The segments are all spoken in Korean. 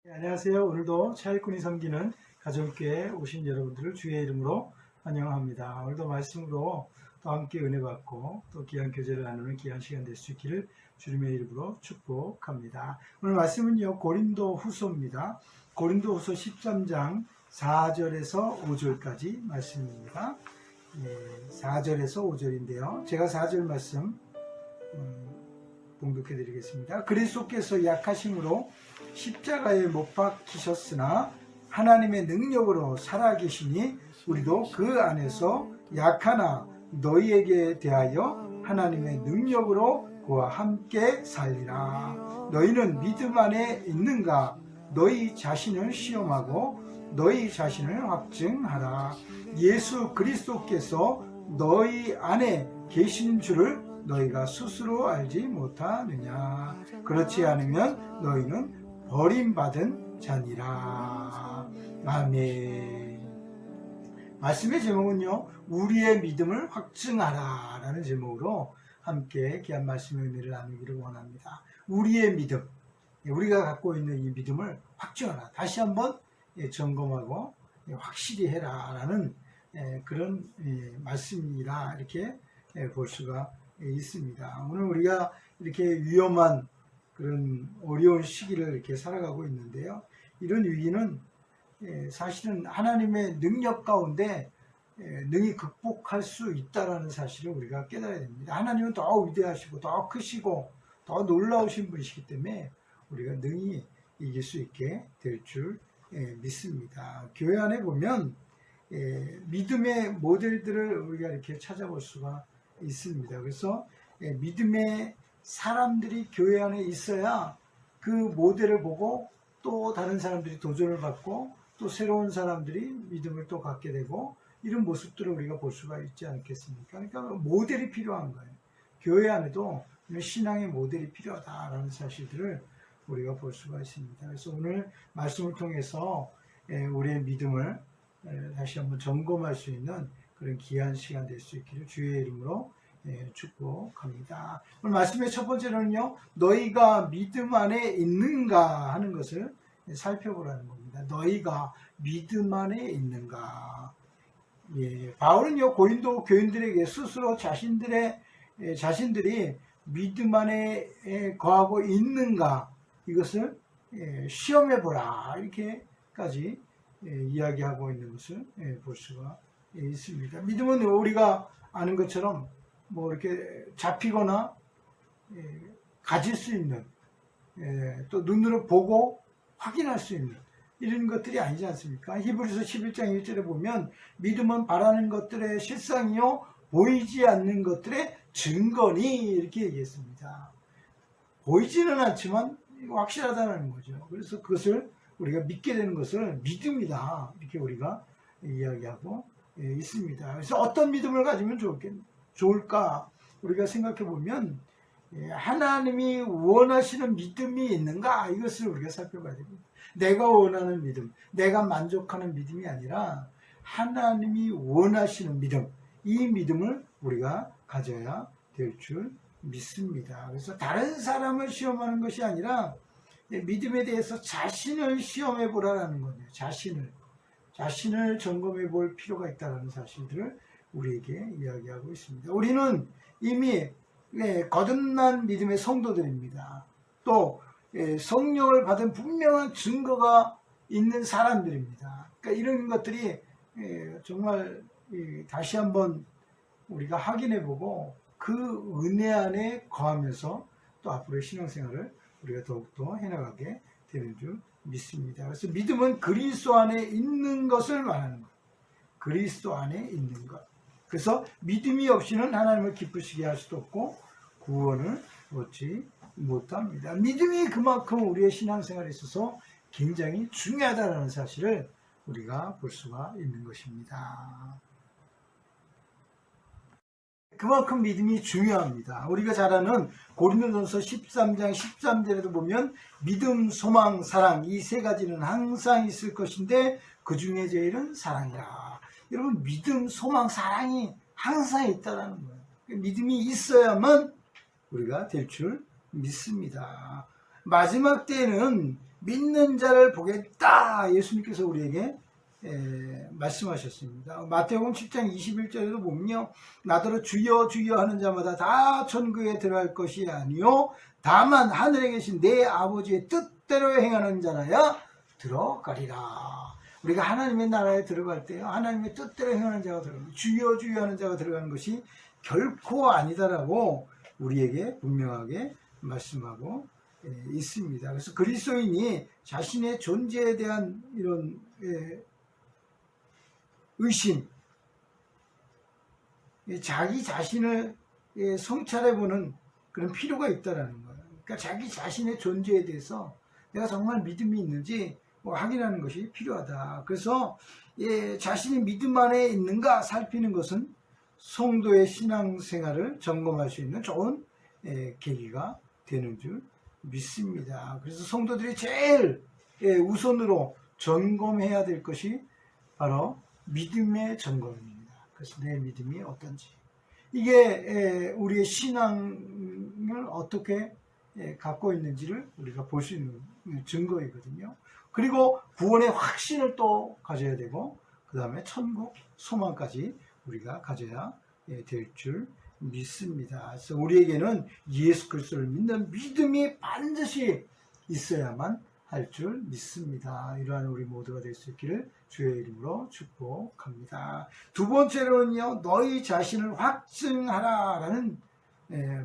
안녕하세요. 오늘도 차일꾼이 섬기는 가정교회에 오신 여러분들을 주의 이름으로 환영합니다. 오늘도 말씀으로 또 함께 은혜 받고 또 귀한 교제를 나누는 귀한 시간 될 수 있기를 주님의 이름으로 축복합니다. 오늘 말씀은요, 고린도 후서입니다. 고린도 후서 13장 4절에서 5절까지 말씀입니다. 4절에서 5절인데요. 제가 4절 말씀 봉독해 드리겠습니다. 그리스도께서 약하심으로 십자가에 못 박히셨으나 하나님의 능력으로 살아계시니 우리도 그 안에서 약하나 너희에게 대하여 하나님의 능력으로 그와 함께 살리라. 너희는 믿음 안에 있는가? 너희 자신을 시험하고 너희 자신을 확증하라. 예수 그리스도께서 너희 안에 계신 줄을 너희가 스스로 알지 못하느냐? 그렇지 않으면 너희는 버림받은 자니라. 아멘. 말씀의 제목은요, 우리의 믿음을 확증하라 라는 제목으로 함께 귀한 말씀의 은혜를 나누기를 원합니다. 우리의 믿음, 우리가 갖고 있는 이 믿음을 확증하라. 다시 한번 점검하고 확실히 해라 라는 그런 말씀이라 이렇게 볼 수가 있습니다. 오늘 우리가 이렇게 위험한 그런 어려운 시기를 이렇게 살아가고 있는데요. 이런 위기는 사실은 하나님의 능력 가운데 능히 극복할 수 있다는 사실을 우리가 깨달아야 됩니다. 하나님은 더 위대하시고 더 크시고 더 놀라우신 분이시기 때문에 우리가 능히 이길 수 있게 될 줄 믿습니다. 교회 안에 보면 믿음의 모델들을 우리가 이렇게 찾아볼 수가 있습니다. 그래서 믿음의 사람들이 교회 안에 있어야 그 모델을 보고 또 다른 사람들이 도전을 받고 또 새로운 사람들이 믿음을 또 갖게 되고 이런 모습들을 우리가 볼 수가 있지 않겠습니까? 그러니까 모델이 필요한 거예요. 교회 안에도 신앙의 모델이 필요하다라는 사실들을 우리가 볼 수가 있습니다. 그래서 오늘 말씀을 통해서 우리의 믿음을 다시 한번 점검할 수 있는 그런 귀한 시간 될 수 있기를 주의 이름으로 축복합니다. 오늘 말씀의 첫 번째로는요, 너희가 믿음 안에 있는가 하는 것을 살펴보라는 겁니다. 너희가 믿음 안에 있는가. 바울은요, 고린도 교인들에게 스스로 자신들이 믿음 안에 거하고 있는가 이것을 시험해보라 이렇게까지 이야기하고 있는 것을 볼 수가 있습니다. 믿음은 우리가 아는 것처럼 뭐 이렇게 잡히거나 가질 수 있는 또 눈으로 보고 확인할 수 있는 이런 것들이 아니지 않습니까? 히브리서 11장 1절에 보면 믿음은 바라는 것들의 실상이요 보이지 않는 것들의 증거니 이렇게 얘기했습니다. 보이지는 않지만 확실하다는 거죠. 그래서 그것을 우리가 믿게 되는 것을 믿음이다 이렇게 우리가 이야기하고 있습니다. 그래서 어떤 믿음을 가지면 좋을까? 우리가 생각해 보면 하나님이 원하시는 믿음이 있는가? 이것을 우리가 살펴봐야 됩니다. 내가 원하는 믿음, 내가 만족하는 믿음이 아니라 하나님이 원하시는 믿음, 이 믿음을 우리가 가져야 될 줄 믿습니다. 그래서 다른 사람을 시험하는 것이 아니라 믿음에 대해서 자신을 시험해 보라는 거예요. 자신을 점검해 볼 필요가 있다는 사실들을 우리에게 이야기하고 있습니다. 우리는 이미 거듭난 믿음의 성도들입니다. 또 성령을 받은 분명한 증거가 있는 사람들입니다. 그러니까 이런 것들이 정말 다시 한번 우리가 확인해 보고 그 은혜 안에 거하면서 또 앞으로의 신앙생활을 우리가 더욱더 해나가게 되는 줄 믿습니다. 그래서 믿음은 그리스도 안에 있는 것을 말하는 것. 그리스도 안에 있는 것. 그래서 믿음이 없이는 하나님을 기쁘시게 할 수도 없고 구원을 얻지 못합니다. 믿음이 그만큼 우리의 신앙생활에 있어서 굉장히 중요하다는 사실을 우리가 볼 수가 있는 것입니다. 그만큼 믿음이 중요합니다. 우리가 잘 아는 고린도전서 13장 13절에도 보면 믿음, 소망, 사랑 이 세 가지는 항상 있을 것인데 그 중에 제일은 사랑이라. 여러분 믿음, 소망, 사랑이 항상 있다는 거예요. 믿음이 있어야만 우리가 될 줄 믿습니다. 마지막 때에는 믿는 자를 보겠다. 예수님께서 우리에게 말씀하셨습니다. 마태복음 7장 21절에도 보면요, 나더러 주여 주여 하는 자마다 다 천국에 들어갈 것이 아니요 다만 하늘에 계신 내 아버지의 뜻대로 행하는 자라야 들어가리라. 우리가 하나님의 나라에 들어갈 때요, 하나님의 뜻대로 행하는 자가 들어가는, 주여 주여 하는 자가 들어가는 것이 결코 아니다라고 우리에게 분명하게 말씀하고 있습니다. 그래서 그리스도인이 자신의 존재에 대한 이런 의심, 자기 자신을 성찰해보는 그런 필요가 있다라는 거예요. 그러니까 자기 자신의 존재에 대해서 내가 정말 믿음이 있는지 확인하는 것이 필요하다. 그래서 자신이 믿음 안에 있는가 살피는 것은 성도의 신앙생활을 점검할 수 있는 좋은 계기가 되는 줄 믿습니다. 그래서 성도들이 제일 우선으로 점검해야 될 것이 바로 믿음의 점검입니다. 그래서 내 믿음이 어떤지, 이게 우리의 신앙을 어떻게 갖고 있는지를 우리가 볼 수 있는 증거이거든요. 그리고 구원의 확신을 또 가져야 되고, 그 다음에 천국 소망까지 우리가 가져야 될 줄 믿습니다. 그래서 우리에게는 예수 그리스도를 믿는 믿음이 반드시 있어야만 할 줄 믿습니다. 이러한 우리 모두가 될 수 있기를 주의 이름으로 축복합니다. 두 번째로는요, 너희 자신을 확증하라라는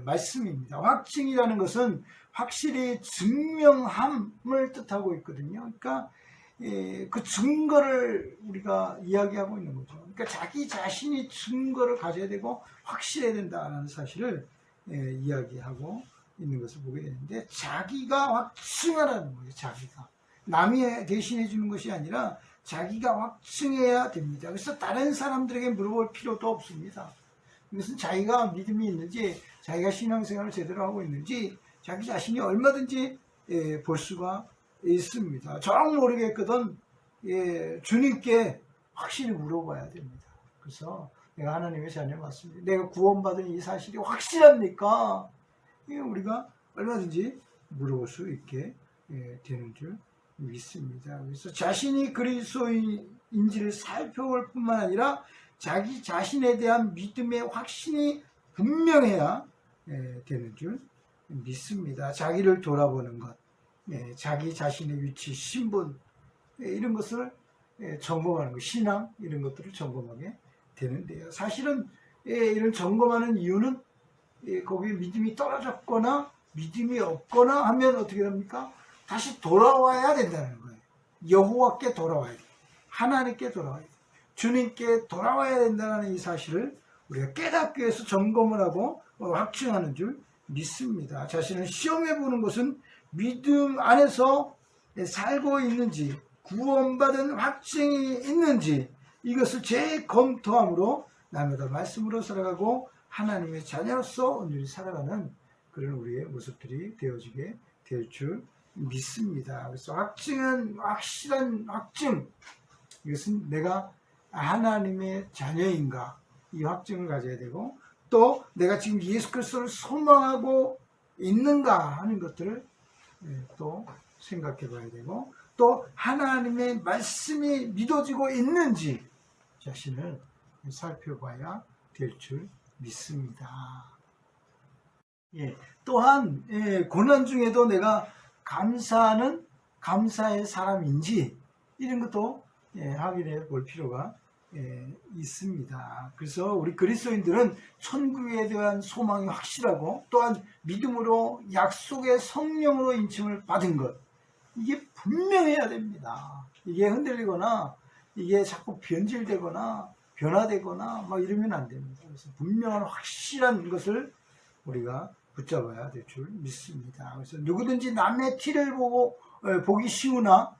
말씀입니다. 확증이라는 것은 확실히 증명함을 뜻하고 있거든요. 그러니까 그 증거를 우리가 이야기하고 있는 거죠. 그러니까 자기 자신이 증거를 가져야 되고 확실해야 된다는 사실을 이야기하고 있는 것을 보게 되는데, 자기가 확증하라는 거예요. 자기가 남이 대신해 주는 것이 아니라 자기가 확증해야 됩니다. 그래서 다른 사람들에게 물어볼 필요도 없습니다. 이것은 자기가 믿음이 있는지, 자기가 신앙생활을 제대로 하고 있는지 자기 자신이 얼마든지 볼 수가 있습니다. 정 모르겠거든 주님께 확실히 물어봐야 됩니다. 그래서 내가 하나님의 자녀 맞습니다, 내가 구원받은 이 사실이 확실합니까? 우리가 얼마든지 물어볼 수 있게 되는 줄 믿습니다. 그래서 자신이 그리스도인인지를 살펴볼 뿐만 아니라 자기 자신에 대한 믿음의 확신이 분명해야 되는 줄 믿습니다. 자기를 돌아보는 것, 자기 자신의 위치, 신분, 이런 것을 점검하는 것, 신앙 이런 것들을 점검하게 되는데요. 사실은 이런 점검하는 이유는 거기에 믿음이 떨어졌거나 믿음이 없거나 하면 어떻게 됩니까? 다시 돌아와야 된다는 거예요. 여호와께 돌아와야 돼요. 하나님께 돌아와야 돼요. 주님께 돌아와야 된다는 이 사실을 우리가 깨닫기 위해서 점검을 하고 확증하는 줄 믿습니다. 자신을 시험해 보는 것은 믿음 안에서 살고 있는지, 구원받은 확증이 있는지, 이것을 재검토함으로 날마다 말씀으로 살아가고 하나님의 자녀로서 온전히 살아가는 그런 우리의 모습들이 되어지게 될 줄 믿습니다. 그래서 확증은 확실한 확증, 이것은 내가 하나님의 자녀인가, 이 확증을 가져야 되고, 또 내가 지금 예수 그리스도를 소망하고 있는가 하는 것들을 또 생각해 봐야 되고, 또 하나님의 말씀이 믿어지고 있는지 자신을 살펴봐야 될 줄 믿습니다. 또한 고난 중에도 내가 감사하는 감사의 사람인지 이런 것도 확인해 볼 필요가 있습니다. 그래서 우리 그리스도인들은 천국에 대한 소망이 확실하고, 또한 믿음으로 약속의 성령으로 인침을 받은 것, 이게 분명해야 됩니다. 이게 흔들리거나 이게 자꾸 변질되거나 변화되거나 막 이러면 안 됩니다. 그래서 분명한 확실한 것을 우리가 붙잡아야 될 줄 믿습니다. 그래서 누구든지 남의 티를 보기 쉬우나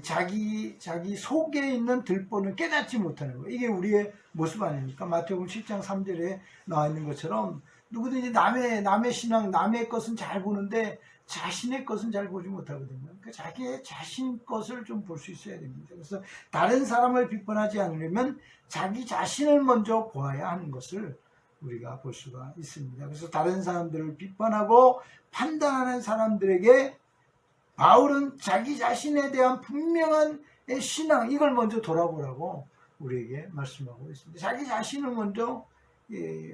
자기 속에 있는 들보는 깨닫지 못하는 거예요. 이게 우리의 모습 아닙니까? 마태복음 7장 3절에 나와 있는 것처럼 누구든지 남의 신앙, 남의 것은 잘 보는데 자신의 것은 잘 보지 못하거든요. 그러니까 자기의 자신 것을 좀 볼 수 있어야 됩니다. 그래서 다른 사람을 비판하지 않으려면 자기 자신을 먼저 보아야 하는 것을 우리가 볼 수가 있습니다. 그래서 다른 사람들을 비판하고 판단하는 사람들에게 바울은 자기 자신에 대한 분명한 신앙, 이걸 먼저 돌아보라고 우리에게 말씀하고 있습니다. 자기 자신을 먼저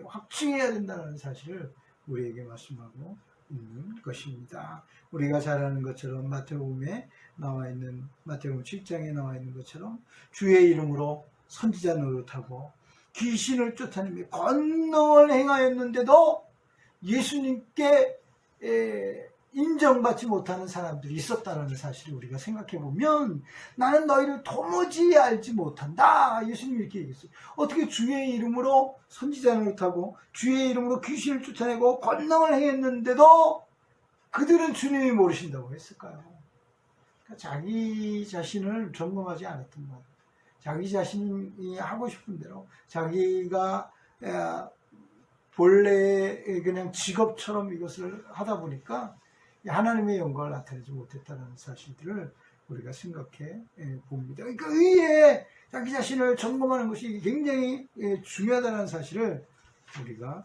확증해야 된다는 사실을 우리에게 말씀하고 있는 것입니다. 우리가 잘 아는 것처럼 마태복음에 나와 있는, 마태복음 7장에 나와 있는 것처럼 주의 이름으로 선지자 노릇하고 귀신을 쫓아내며 권능을 행하였는데도 예수님께 인정받지 못하는 사람들이 있었다는 사실을 우리가 생각해 보면, 나는 너희를 도무지 알지 못한다, 예수님이 이렇게 얘기했어요. 어떻게 주의 이름으로 선지자 노릇하고 주의 이름으로 귀신을 쫓아내고 권능을 행했는데도 그들은 주님이 모르신다고 했을까요? 그러니까 자기 자신을 점검하지 않았던 거예요. 자기 자신이 하고 싶은 대로, 자기가 본래 그냥 직업처럼 이것을 하다 보니까 하나님의 영광을 나타내지 못했다는 사실들을 우리가 생각해 봅니다. 그러니까 의에 자기 자신을 점검하는 것이 굉장히 중요하다는 사실을 우리가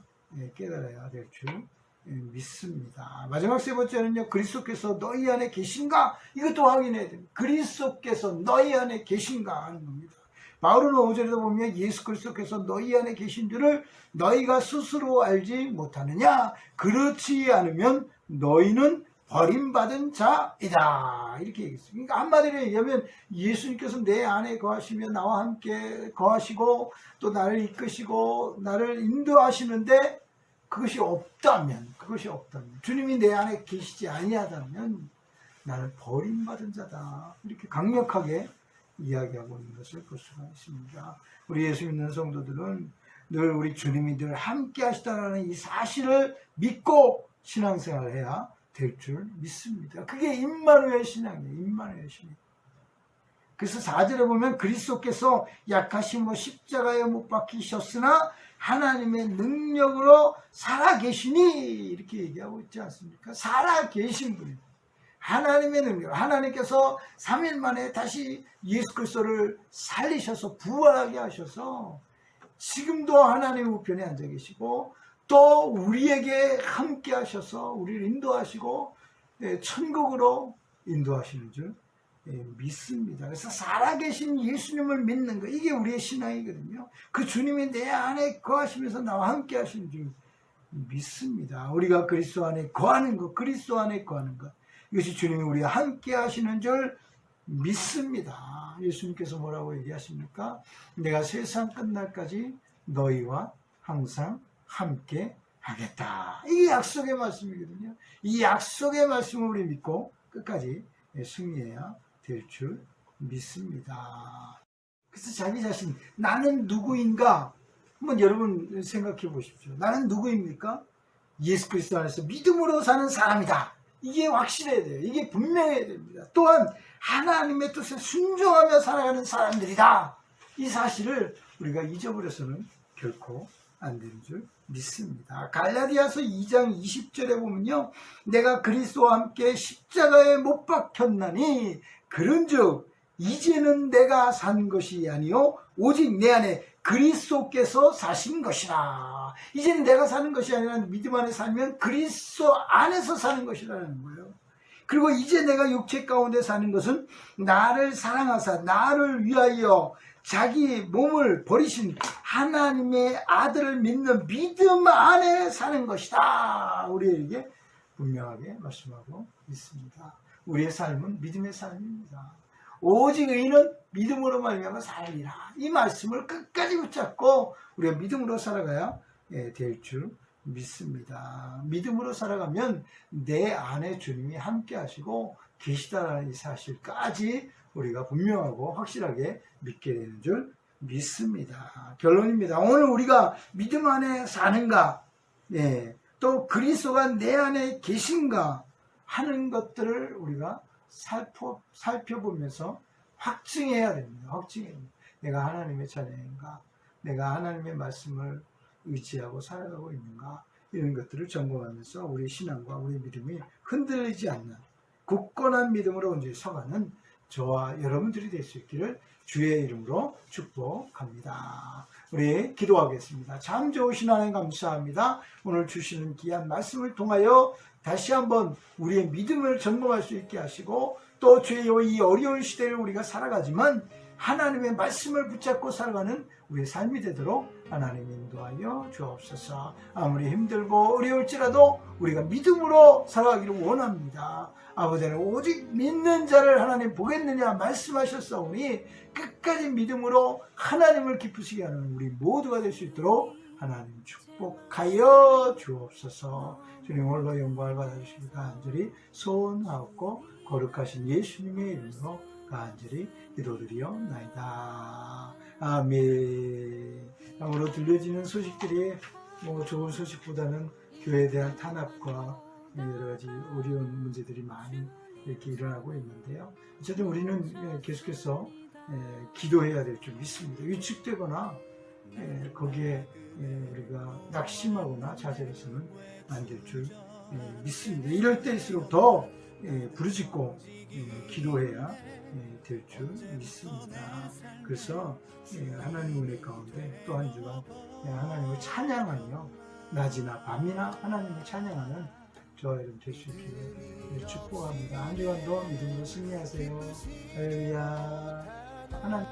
깨달아야 될 줄 믿습니다. 마지막 세 번째는요, 그리스도께서 너희 안에 계신가? 이것도 확인해야 됩니다. 그리스도께서 너희 안에 계신가 하는 겁니다. 바울은 5절에도 보면 예수 그리스도께서 너희 안에 계신 줄을 너희가 스스로 알지 못하느냐? 그렇지 않으면 너희는 버림받은 자이다, 이렇게 얘기했어요. 그러니까 한마디로 얘기하면 예수님께서 내 안에 거하시며 나와 함께 거하시고 또 나를 이끄시고 나를 인도하시는데 그것이 없다면, 주님이 내 안에 계시지 아니하다면 나는 버림받은 자다, 이렇게 강력하게 이야기하고 있는 것을 볼 수가 있습니다. 우리 예수 믿는 성도들은 늘 우리 주님이 늘 함께 하시다는 이 사실을 믿고 신앙생활을 해야 될 줄 믿습니다. 그게 임마누엘 신앙이에요. 임마누엘 신앙. 그래서 4절에 보면 그리스도께서 약하심으로 십자가에 못 박히셨으나 하나님의 능력으로 살아계시니, 이렇게 얘기하고 있지 않습니까? 살아계신 분입니다. 하나님의 능력, 하나님께서 3일 만에 다시 예수 그리스도를 살리셔서 부활하게 하셔서 지금도 하나님의 우편에 앉아 계시고 또 우리에게 함께 하셔서 우리를 인도하시고 천국으로 인도하시는 줄 믿습니다. 그래서 살아계신 예수님을 믿는 것, 이게 우리의 신앙이거든요. 그 주님이 내 안에 거하시면서 나와 함께 하시는 줄 믿습니다. 우리가 그리스도 안에 거하는 것, 그리스도 안에 거하는 것, 이것이 주님이 우리와 함께 하시는 줄 믿습니다. 예수님께서 뭐라고 얘기하십니까? 내가 세상 끝날까지 너희와 항상 함께 하겠다. 이게 약속의 말씀이거든요. 이 약속의 말씀을 우리 믿고 끝까지 승리해야 될 줄 믿습니다. 그래서 자기 자신, 나는 누구인가? 한번 여러분 생각해 보십시오. 나는 누구입니까? 예수 그리스도 안에서 믿음으로 사는 사람이다. 이게 확실해야 돼요. 이게 분명해야 됩니다. 또한 하나님의 뜻에 순종하며 살아가는 사람들이다. 이 사실을 우리가 잊어버려서는 결코 안 되는 줄 믿습니다. 갈라디아서 2장 20절에 보면요, 내가 그리스도와 함께 십자가에 못 박혔나니 그런즉 이제는 내가 산 것이 아니요 오직 내 안에 그리스도께서 사신 것이라. 이제는 내가 사는 것이 아니라 믿음 안에 살면 그리스도 안에서 사는 것이라는 거예요. 그리고 이제 내가 육체 가운데 사는 것은 나를 사랑하사 나를 위하여 자기 몸을 버리신 하나님의 아들을 믿는 믿음 안에 사는 것이다, 우리에게 분명하게 말씀하고 있습니다. 우리의 삶은 믿음의 삶입니다. 오직 의인은 믿음으로 말미암아 살리라. 이 말씀을 끝까지 붙잡고 우리가 믿음으로 살아가야 될 줄 믿습니다. 믿음으로 살아가면 내 안에 주님이 함께 하시고 계시다라는 이 사실까지 우리가 분명하고 확실하게 믿게 되는 줄 믿습니다. 결론입니다. 오늘 우리가 믿음 안에 사는가, 또 그리스도가 내 안에 계신가 하는 것들을 우리가 살펴보면서 확증해야 됩니다. 확증해야 됩니다. 내가 하나님의 자녀인가, 내가 하나님의 말씀을 의지하고 살아가고 있는가, 이런 것들을 점검하면서 우리 신앙과 우리 믿음이 흔들리지 않는 굳건한 믿음으로 이제 서가는 저와 여러분들이 될 수 있기를 주의 이름으로 축복합니다. 우리 기도하겠습니다. 참 좋으신 하나님 감사합니다. 오늘 주시는 귀한 말씀을 통하여 다시 한번 우리의 믿음을 점검할 수 있게 하시고, 또 주여 이 어려운 시대를 우리가 살아가지만 하나님의 말씀을 붙잡고 살아가는 우리의 삶이 되도록 하나님 인도하여 주옵소서. 아무리 힘들고 어려울지라도 우리가 믿음으로 살아가기를 원합니다. 아버지는 오직 믿는 자를 하나님 보겠느냐 말씀하셨사오니 끝까지 믿음으로 하나님을 기쁘시게 하는 우리 모두가 될 수 있도록 하나님 축복하여 주옵소서. 주님 홀로 영광을 받아주시기 간절히 소원하옵고 거룩하신 예수님의 이름으로 간절히 기도드리옵나이다. 아멘. 아무로 들려지는 소식들이 좋은 소식보다는 교회에 대한 탄압과 여러 가지 어려운 문제들이 많이 이렇게 일어나고 있는데요. 어쨌든 우리는 계속해서 기도해야 될 줄 믿습니다. 위축되거나 거기에 우리가 낙심하거나 좌절해서는 안 될 줄 믿습니다. 이럴 때일수록 더 부르짖고 기도해야 될 줄 믿습니다. 그래서 하나님 은혜 가운데 또 한 주간 하나님을 찬양하며 낮이나 밤이나 하나님을 찬양하는 저와 여러분 될 수 있기를 축복합니다. 한 주간도 믿음으로 승리하세요. 할렐루야. 하나님